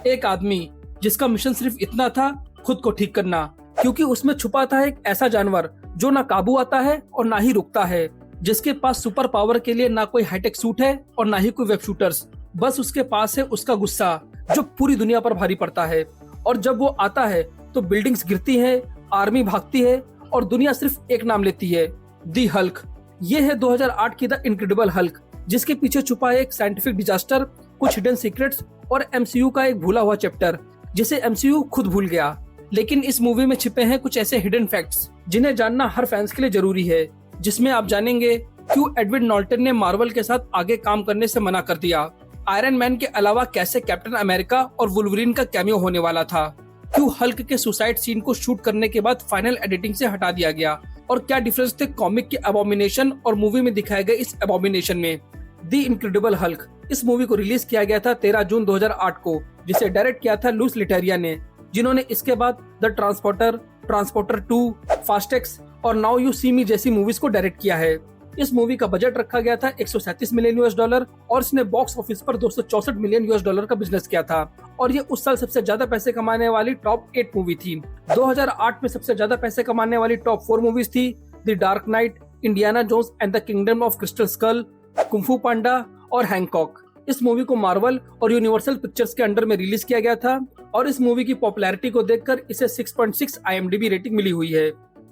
एक आदमी जिसका मिशन सिर्फ इतना था, खुद को ठीक करना, क्योंकि उसमें छुपा था एक ऐसा जानवर जो ना काबू आता है और ना ही रुकता है, जिसके पास सुपर पावर के लिए ना कोई हाईटेक सूट है और ना ही कोई वेब शूटर्स। बस उसके पास है उसका गुस्सा, जो पूरी दुनिया पर भारी पड़ता है। और जब वो आता है तो बिल्डिंग्स गिरती है, आर्मी भागती है और दुनिया सिर्फ एक नाम लेती है, दी हल्क। ये है 2008 की द इनक्रेडिबल हल्क, जिसके पीछे छुपा है एक साइंटिफिक डिजास्टर, कुछ हिडन सीक्रेट्स और एमसीयू का एक भूला हुआ चैप्टर जिसे एमसीयू खुद भूल गया। लेकिन इस मूवी में छिपे हैं कुछ ऐसे हिडन फैक्ट्स जिन्हें जानना हर फैंस के लिए जरूरी है, जिसमें आप जानेंगे क्यों एडविन नॉर्टन ने मार्वल के साथ आगे काम करने से मना कर दिया, आयरन मैन के अलावा कैसे कैप्टन अमेरिका और वुल्वरीन का कैमियो होने वाला था, क्यों हल्क के सुसाइड सीन को शूट करने के बाद फाइनल एडिटिंग से हटा दिया गया, और क्या डिफरेंस थे कॉमिक के अबॉमिनेशन और मूवी में दिखाए गए इस अबॉमिनेशन में। दी इनक्रेडिबल हल्क इस मूवी को रिलीज किया गया था 13 जून 2008 को, जिसे डायरेक्ट किया था लुस लेटेरिया ने, जिन्होंने इसके बाद द ट्रांसपोर्टर 2, फास्टेक्स और नाउ यू सी मी जैसी मूवीज को डायरेक्ट किया है। इस मूवी का बजट रखा गया था $137 मिलियन और इसने बॉक्स ऑफिस पर $264 मिलियन का बिजनेस किया था, और ये उस साल सबसे ज्यादा पैसे कमाने वाली टॉप 8 मूवी थी। 2008 में सबसे ज्यादा पैसे कमाने वाली टॉप 4 मूवीज थी the dark knight, Indiana Jones and the kingdom of crystal skull, kung fu panda और हैंकॉक। इस मूवी को मार्वल और यूनिवर्सल पिक्चर्स के अंडर में रिलीज किया गया था, और इस मूवी की पॉपुलैरिटी को देखकर इसे 6.6 IMDb रेटिंग मिली हुई है।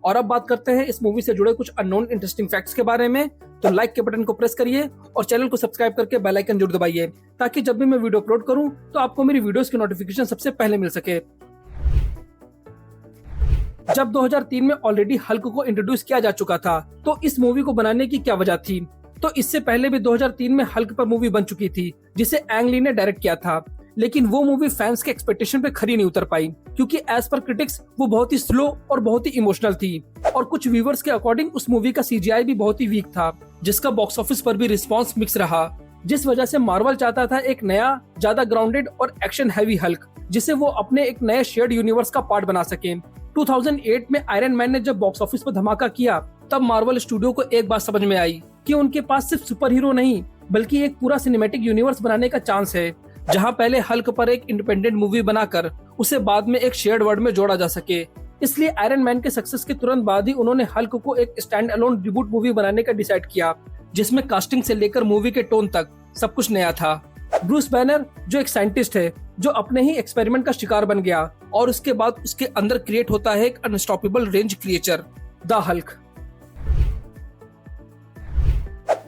और अब बात करते हैं इस मूवी से जुड़े कुछ अननोन इंटरेस्टिंग फैक्ट्स के बारे में। तो लाइक के बटन को प्रेस करिए और चैनल को सब्सक्राइब करके बेल आइकन जरूर दबाइए, ताकि जब भी मैं वीडियो अपलोड करूं तो आपको मेरी वीडियोस की नोटिफिकेशन सबसे पहले मिल सके। जब 2003 में ऑलरेडी हल्क को इंट्रोड्यूस किया जा चुका था, तो इस मूवी को बनाने की क्या वजह थी? तो इससे पहले भी 2003 में हल्क पर मूवी बन चुकी थी, जिसे एंग ली ने डायरेक्ट किया था, लेकिन वो मूवी फैंस के एक्सपेक्टेशन पे खरी नहीं उतर पाई, क्योंकि एज पर क्रिटिक्स वो बहुत ही स्लो और बहुत ही इमोशनल थी, और कुछ व्यूवर्स के अकॉर्डिंग उस मूवी का CGI भी बहुत ही वीक था, जिसका बॉक्स ऑफिस पर भी रिस्पॉन्स मिक्स रहा, जिस वजह से मार्वल चाहता था एक नया, ज्यादा ग्राउंडेड और एक्शन हैवी हल्क, जिसे वो अपने एक नए शेयर्ड यूनिवर्स का पार्ट बना सके। 2008 में आयरन मैन ने जब बॉक्स ऑफिस पर धमाका किया, तब मार्वल स्टूडियो को एक बात समझ में आई कि उनके पास सिर्फ सुपर हीरो नहीं, बल्कि एक पूरा सिनेमैटिक यूनिवर्स बनाने का चांस है, जहां पहले हल्क पर एक इंडिपेंडेंट मूवी बनाकर उसे बाद में एक शेयर्ड वर्ल्ड में जोड़ा जा सके। इसलिए आयरन मैन के सक्सेस के तुरंत बाद ही उन्होंने हल्क को एक स्टैंड अलोन रिबूट मूवी बनाने का डिसाइड किया, जिसमें कास्टिंग से लेकर मूवी के टोन तक सब कुछ नया था। ब्रूस बैनर जो एक साइंटिस्ट है, जो अपने ही एक्सपेरिमेंट का शिकार बन गया, और उसके बाद उसके अंदर क्रिएट होता है एक unstoppable range creature, the Hulk.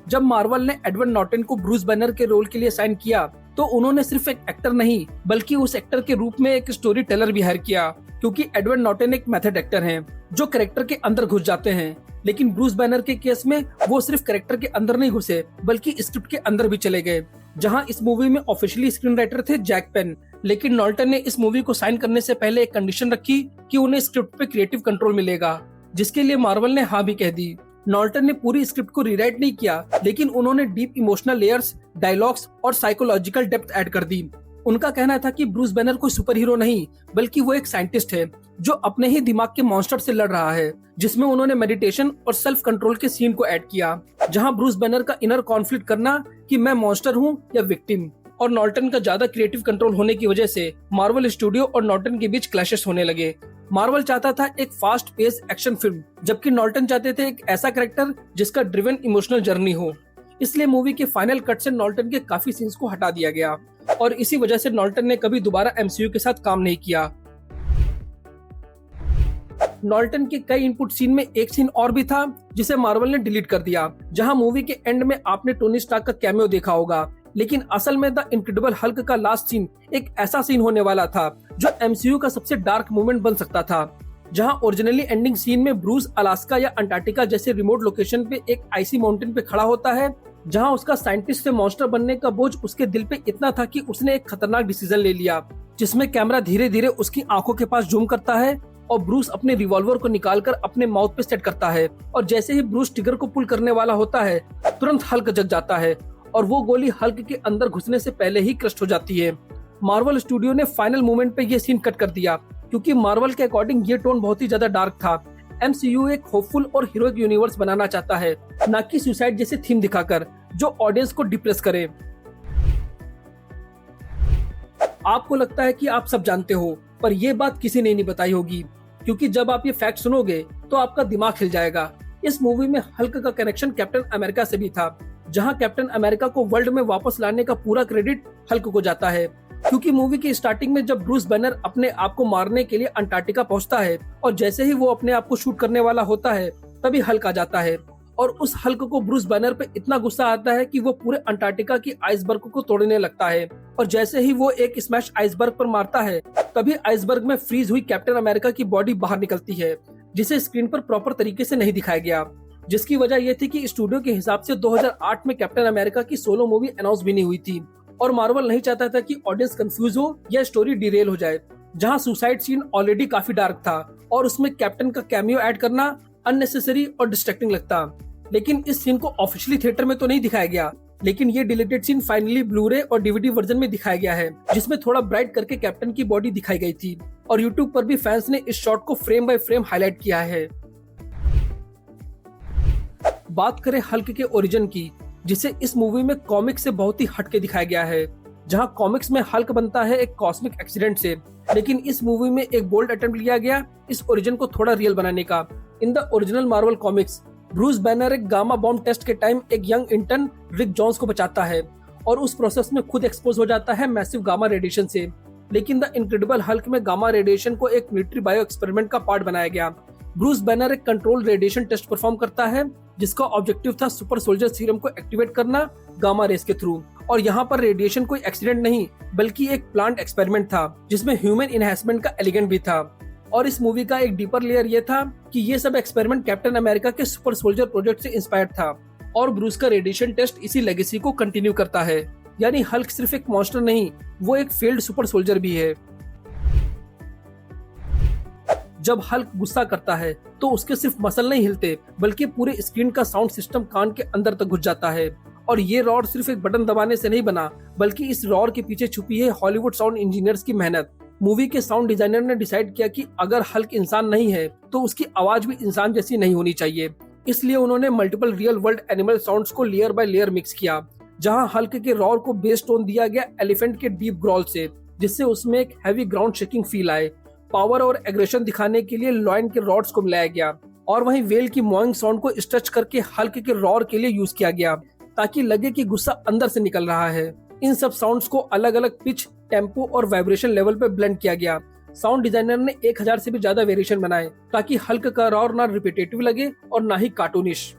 जब मार्वल ने एडविन नॉर्टन को ब्रूस बैनर के रोल के लिए साइन किया, तो उन्होंने सिर्फ एक एक्टर नहीं, बल्कि उस एक्टर के रूप में एक स्टोरी टेलर भी हायर किया, क्योंकि एडविन नॉर्टन एक मेथड एक्टर हैं, जो कैरेक्टर के अंदर घुस जाते हैं। लेकिन ब्रूस बैनर के केस में वो सिर्फ कैरेक्टर के अंदर नहीं घुसे, बल्कि स्क्रिप्ट के अंदर भी चले गए। जहां इस मूवी में ऑफिशियली स्क्रीन राइटर थे जैक पेन, लेकिन नॉर्टन ने इस मूवी को साइन करने से पहले एक कंडीशन रखी कि उन्हें स्क्रिप्ट पे क्रिएटिव कंट्रोल मिलेगा, जिसके लिए मार्वल ने हाँ भी कह दी। नॉर्टन ने पूरी स्क्रिप्ट को रीराइट नहीं किया, लेकिन उन्होंने डीप इमोशनल लेयर्स, डायलॉग्स और साइकोलॉजिकल डेप्थ ऐड कर दी। उनका कहना था कि ब्रूस बैनर कोई सुपर हीरो नहीं, बल्कि वो एक साइंटिस्ट है, जो अपने ही दिमाग के मॉन्स्टर से लड़ रहा है, जिसमें उन्होंने मेडिटेशन और सेल्फ कंट्रोल के सीन को ऐड किया, जहां ब्रूस बैनर का इनर कॉन्फ्लिक्ट करना कि मैं मॉन्स्टर हूं या विक्टिम। और नॉर्टन का ज्यादा क्रिएटिव कंट्रोल होने की वजह से मार्वल स्टूडियो और नॉर्टन के बीच क्लैशेस होने लगे। मार्वल चाहता था एक फास्ट पेस एक्शन फिल्म, जबकि नॉर्टन चाहते थे एक ऐसा कैरेक्टर जिसका ड्रिवन इमोशनल जर्नी हो। इसलिए मूवी के फाइनल कट से नॉर्टन के काफी सीन्स को हटा दिया गया, और इसी वजह से नॉर्टन ने कभी दोबारा MCU के साथ काम नहीं किया। नॉर्टन के कई इनपुट सीन में एक सीन और भी था, जिसे मार्वल ने डिलीट कर दिया, जहां मूवी के एंड में आपने टोनी स्टार्क का कैमियो देखा होगा, लेकिन असल में द इनक्रेडिबल हल्क का लास्ट सीन एक ऐसा सीन होने वाला था जो MCU का सबसे डार्क मोमेंट बन सकता था, जहां ओरिजिनली एंडिंग सीन में ब्रूस अलास्का या अंटार्कटिका जैसे रिमोट लोकेशन पे एक आइसी माउंटेन पे खड़ा होता है, जहां उसका साइंटिस्ट से मॉन्स्टर बनने का बोझ उसके दिल पे इतना था कि उसने एक खतरनाक डिसीजन ले लिया, जिसमें कैमरा धीरे धीरे उसकी आंखों के पास जूम करता है, और ब्रूस अपने रिवॉल्वर को निकालकर अपने माउथ पे सेट करता है, और जैसे ही ब्रूस ट्रिगर को पुल करने वाला होता है, तुरंत हल्क जग जाता है, और वो गोली हल्क के अंदर घुसने से पहले ही क्रस्ट हो जाती है। मार्वल स्टूडियो ने फाइनल मोमेंट पे ये सीन कट कर दिया, क्योंकि मार्वल के अकॉर्डिंग ये टोन बहुत ही ज्यादा डार्क था। MCU एक होपफुल और हीरोइक यूनिवर्स बनाना चाहता है, न कि सुसाइड जैसे थीम दिखाकर जो ऑडियंस को डिप्रेस करे। आपको लगता है कि आप सब जानते हो, पर ये बात किसी ने नहीं बताई होगी, क्योंकि जब आप ये फैक्ट सुनोगे तो आपका दिमाग हिल जाएगा। इस मूवी में हल्क का कनेक्शन कैप्टन अमेरिका से भी था, जहां कैप्टन अमेरिका को वर्ल्ड में वापस लाने का पूरा क्रेडिट हल्क को जाता है। क्योंकि मूवी की स्टार्टिंग में जब ब्रूस बैनर अपने आप को मारने के लिए अंटार्कटिका पहुंचता है और जैसे ही वो अपने आप को शूट करने वाला होता है, तभी हल्क आ जाता है और उस हल्क को ब्रूस बैनर पे इतना गुस्सा आता है कि वो पूरे अंटार्कटिका की आइसबर्ग को तोड़ने लगता है। और जैसे ही वो एक स्मैश आइसबर्ग पर मारता है, तभी आइसबर्ग में फ्रीज हुई कैप्टन अमेरिका की बॉडी बाहर निकलती है, जिसे स्क्रीन पर प्रॉपर तरीके से नहीं दिखाया गया। जिसकी वजह यह थी कि स्टूडियो के हिसाब से 2008 में कैप्टन अमेरिका की सोलो मूवी अनाउंस भी नहीं हुई थी और मार्वल नहीं चाहता था कि ऑडियंस कंफ्यूज हो या स्टोरी डिरेल हो जाए। जहां सुसाइड सीन ऑलरेडी काफी डार्क था और उसमें कैप्टन का कैमियो ऐड करना अननेसेसरी और डिस्ट्रैक्टिंग लगता। लेकिन इस सीन को ऑफिशियली थिएटर में तो नहीं दिखाया गया, लेकिन ये डिलीटेड सीन फाइनली ब्लूरे और डीवीडी वर्जन में दिखाया गया है, जिसमें थोड़ा ब्राइट करके कैप्टन की बॉडी दिखाई गई थी और यूट्यूब पर भी फैंस ने इस शॉट को फ्रेम बाय फ्रेम हाईलाइट किया है। बात करें हल्क के ओरिजिन की, जिसे इस मूवी में कॉमिक से बहुत ही हटके दिखाया गया है। जहां कॉमिक्स में हल्क बनता है एक कॉस्मिक एक्सीडेंट से, लेकिन इस मूवी में एक बोल्ड अटेम्प्ट लिया गया इस ओरिजिन को थोड़ा रियल बनाने का। In the original Marvel comics, Bruce banner एक गामा बॉम्ब टेस्ट के टाइम एक यंग इंटर्न रिक जॉन्स को बचाता है और उस प्रोसेस में खुद एक्सपोज हो जाता है मैसिव गामा रेडिएशन से। लेकिन द इनक्रेडिबल हल्क में गामा रेडिएशन को एक मिलिट्री बायो एक्सपेरिमेंट का पार्ट बनाया गया। ब्रूस बैनर एक कंट्रोल रेडिएशन टेस्ट परफॉर्म करता है, जिसका ऑब्जेक्टिव था सुपर सोल्जर सीरम को एक्टिवेट करना गामा रेस के थ्रू। और यहाँ पर रेडिएशन कोई एक्सीडेंट नहीं, बल्कि एक प्लांट एक्सपेरिमेंट था, जिसमें ह्यूमन इनहेंसमेंट का एलिगेंट भी था। और इस मूवी का एक डीपर लेयर ये था कि ये सब एक्सपेरिमेंट कैप्टन अमेरिका के सुपर सोल्जर प्रोजेक्ट से इंस्पायर्ड था और ब्रूस का रेडिएशन टेस्ट इसी लेगेसी को कंटिन्यू करता है। यानी हल्क सिर्फ एक मॉन्स्टर नहीं, वो एक फेल्ड सुपर सोल्जर भी है। जब हल्क गुस्सा करता है तो उसके सिर्फ मसल नहीं हिलते, बल्कि पूरे स्क्रीन का साउंड सिस्टम कान के अंदर तक घुस जाता है। और ये रॉर सिर्फ एक बटन दबाने से नहीं बना, बल्कि इस रॉर के पीछे छुपी है हॉलीवुड साउंड इंजीनियर्स की मेहनत। मूवी के साउंड डिजाइनर ने डिसाइड किया कि अगर हल्क इंसान नहीं है तो उसकी आवाज भी इंसान जैसी नहीं होनी चाहिए, इसलिए उन्होंने multiple real world animal sounds को लेयर बाय लेयर मिक्स किया। जहां हल्क के रॉर को बेस टोन दिया गया एलिफेंट के डीप ग्रॉल से, जिससे उसमें एक हैवी ग्राउंड शेकिंग फील आए। पावर और एग्रेशन दिखाने के लिए लॉयन के रॉड्स को मिलाया गया और वहीं वेल की मोइंग साउंड को स्ट्रेच करके हल्क के रॉर के लिए यूज किया गया, ताकि लगे कि गुस्सा अंदर से निकल रहा है। इन सब साउंड्स को अलग अलग पिच, टेम्पो और वाइब्रेशन लेवल पे ब्लेंड किया गया। साउंड डिजाइनर ने 1000 से भी ज्यादा वेरिएशन बनाए, ताकि हल्क का रॉर ना रिपीटेटिव लगे और ना ही कार्टूनिश।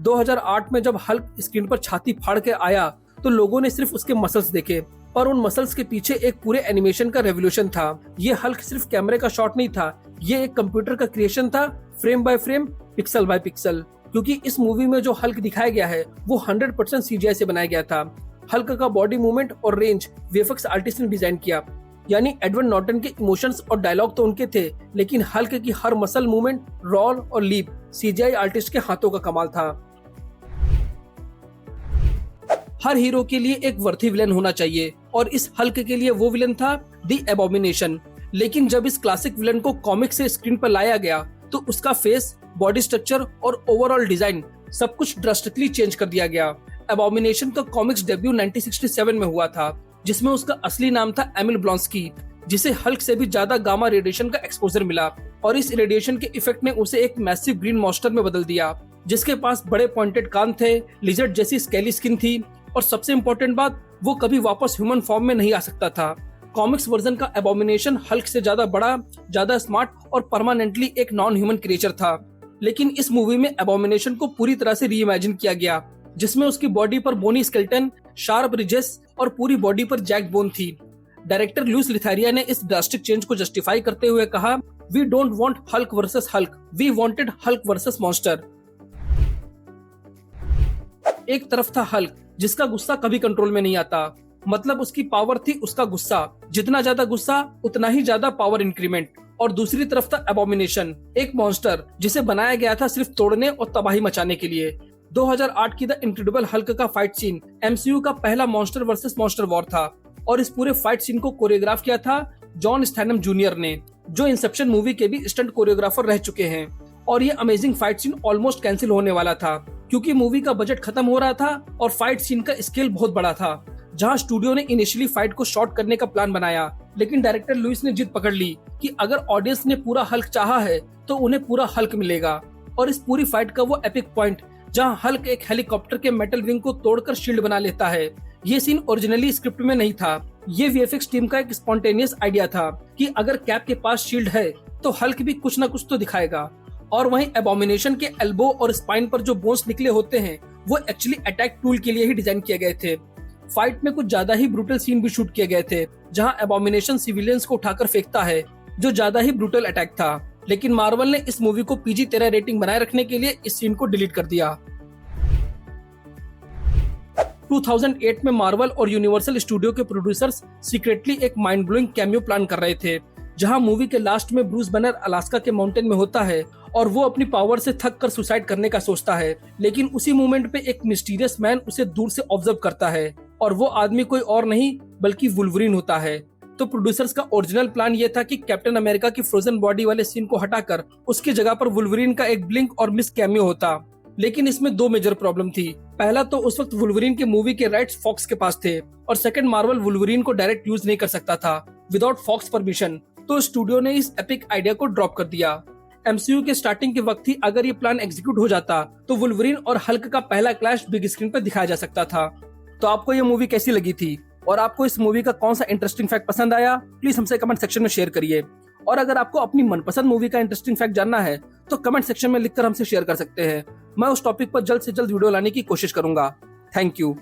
2008 में जब हल्क स्क्रीन पर छाती फाड़ के आया तो लोगों ने सिर्फ उसके मसल्स देखे, पर उन मसल्स के पीछे एक पूरे एनिमेशन का रेवोल्यूशन था। ये हल्क सिर्फ कैमरे का शॉट नहीं था, ये एक कंप्यूटर का क्रिएशन था, frame by frame, pixel by pixel. क्योंकि इस मूवी में जो हल्क दिखाया गया है वो 100% CGI से बनाया गया था। हल्क का बॉडी मूवमेंट और रेंज VFX आर्टिस्ट ने डिजाइन किया। यानी एडवर्ड नॉर्टन के इमोशंस और डायलॉग तो उनके थे, लेकिन हल्क की हर मसल मूवमेंट, रोल और लीप CGI आर्टिस्ट के हाथों का कमाल था। हर हीरो के लिए एक वर्थी विलन होना चाहिए और इस हल्क के लिए वो विलन था द एबोमिनेशन। लेकिन जब इस क्लासिक विलन को कॉमिक से स्क्रीन पर लाया गया तो उसका फेस, बॉडी स्ट्रक्चर और ओवरऑल डिजाइन सब कुछ ड्रास्टिकली चेंज कर दिया गया। एबोमिनेशन का कॉमिक्स डेब्यू 1967 में हुआ था, जिसमें उसका असली नाम था एमिल ब्लॉन्स्की, जिसे हल्क से भी ज्यादा गामा रेडिएशन का एक्सपोजर मिला और इस रेडिएशन के इफेक्ट ने उसे एक मैसिव ग्रीन मॉन्स्टर में बदल दिया, जिसके पास बड़े पॉइंटेड कान थे, लिजर्ड जैसी स्केली स्किन थी और सबसे इम्पोर्टेंट बात, वो कभी वापस ह्यूमन फॉर्म में नहीं आ सकता था। कॉमिक्स वर्जन का एबोमिनेशन हल्क से ज्यादा बड़ा, ज्यादा स्मार्ट और परमानेंटली एक नॉन ह्यूमन क्रिएचर था। लेकिन इस मूवी में एबोमिनेशन को पूरी तरह से रीइमेजिन किया गया, जिसमें उसकी बॉडी पर बोनी स्केलेटन, शार्प रिजेस और पूरी बॉडी पर जैक्ड बोन थी। डायरेक्टर लुइस लिथारिया ने इस ड्रास्टिक चेंज को जस्टिफाई करते हुए कहा, we don't want Hulk versus Hulk, we wanted Hulk versus monster. एक तरफ था हल्क, जिसका गुस्सा कभी कंट्रोल में नहीं आता, मतलब उसकी पावर थी उसका गुस्सा, जितना ज्यादा गुस्सा उतना ही ज्यादा पावर इंक्रीमेंट। और दूसरी तरफ था एबोमिनेशन, एक मॉन्स्टर जिसे बनाया गया था सिर्फ तोड़ने और तबाही मचाने के लिए। 2008 की द इनक्रेडिबल हल्क का फाइट सीन MCU का पहला मॉन्स्टर वर्सेस मॉन्स्टर वॉर था और इस पूरे फाइट सीन को कोरियोग्राफ किया था जॉन स्टैथम जूनियर ने, जो इंसेप्शन मूवी के भी स्टंट कोरियोग्राफर रह चुके हैं। और ये amazing fight scene almost cancel होने वाला था क्योंकि मूवी का बजट खत्म हो रहा था और फाइट सीन का स्केल बहुत बड़ा था। जहां स्टूडियो ने इनिशियली फाइट को शॉर्ट करने का प्लान बनाया, लेकिन डायरेक्टर लुइस ने जिद पकड़ ली कि अगर ऑडियंस ने पूरा हल्क चाहा है तो उन्हें पूरा हल्क मिलेगा। और इस पूरी फाइट का वो एपिक पॉइंट जहां हल्क एक हेलीकॉप्टर के मेटल विंग को तोड़कर शील्ड बना लेता है, ये सीन ओरिजिनली स्क्रिप्ट में नहीं था। ये वीएफएक्स टीम का एक स्पॉन्टेनियस आइडिया था कि अगर कैप के पास शील्ड है तो हल्क भी कुछ न कुछ तो दिखाएगा। और वहीं एबोमिनेशन के एल्बो और स्पाइन पर जो बोन्स निकले होते हैं वो एक्चुअली अटैक टूल के लिए ही डिजाइन किए गए थे। फाइट में कुछ ज्यादा ही ब्रूटल सीन भी शूट किए गए थे जहां एबोमिनेशन सिविलियंस को उठाकर फेंकता है, जो ज्यादा ही ब्रूटल अटैक था। लेकिन मार्वल ने इस मूवी को PG-13 रेटिंग बनाए रखने के लिए इस सीन को डिलीट कर दिया। 2008 में मार्वल और यूनिवर्सल स्टूडियो के प्रोड्यूसर्स सीक्रेटली एक माइंड ब्लोइंग कैमियो प्लान कर रहे थे, जहां मूवी के लास्ट में ब्रूस बैनर अलास्का के माउंटेन में होता है और वो अपनी पावर से थक कर सुसाइड करने का सोचता है। लेकिन उसी मोमेंट पे एक मिस्टीरियस मैन उसे दूर से ऑब्जर्व करता है और वो आदमी कोई और नहीं बल्कि वुल्वरीन होता है। तो प्रोड्यूसर्स का ओरिजिनल प्लान ये था कि कैप्टन अमेरिका की फ्रोजन बॉडी वाले सीन को हटाकर उसकी जगह पर वुल्वरीन का एक ब्लिंक और मिस कैमियो होता। लेकिन इसमें दो मेजर प्रॉब्लम थी। पहला तो उस वक्त वुल्वरीन के मूवी के राइट्स फॉक्स के पास थे और सेकंड, मार्वल वुल्वरीन को डायरेक्ट यूज नहीं कर सकता था विदाउट फॉक्स परमिशन। तो स्टूडियो ने इस एपिक आइडिया को ड्रॉप कर दिया। MCU के स्टार्टिंग के वक्त ही अगर ये प्लान एग्जीक्यूट हो जाता तो वुल्वरीन और हल्क का पहला क्लैश बिग स्क्रीन पर दिखाया जा सकता था। तो आपको ये मूवी कैसी लगी थी और आपको इस मूवी का कौन सा इंटरेस्टिंग फैक्ट पसंद आया, प्लीज हमसे कमेंट सेक्शन में शेयर करिए। और अगर आपको अपनी मनपसंद मूवी का इंटरेस्टिंग फैक्ट जानना है तो कमेंट सेक्शन में लिखकर हमसे शेयर कर सकते हैं। मैं उस टॉपिक पर जल्द से जल्द वीडियो लाने की कोशिश करूंगा। Thank you.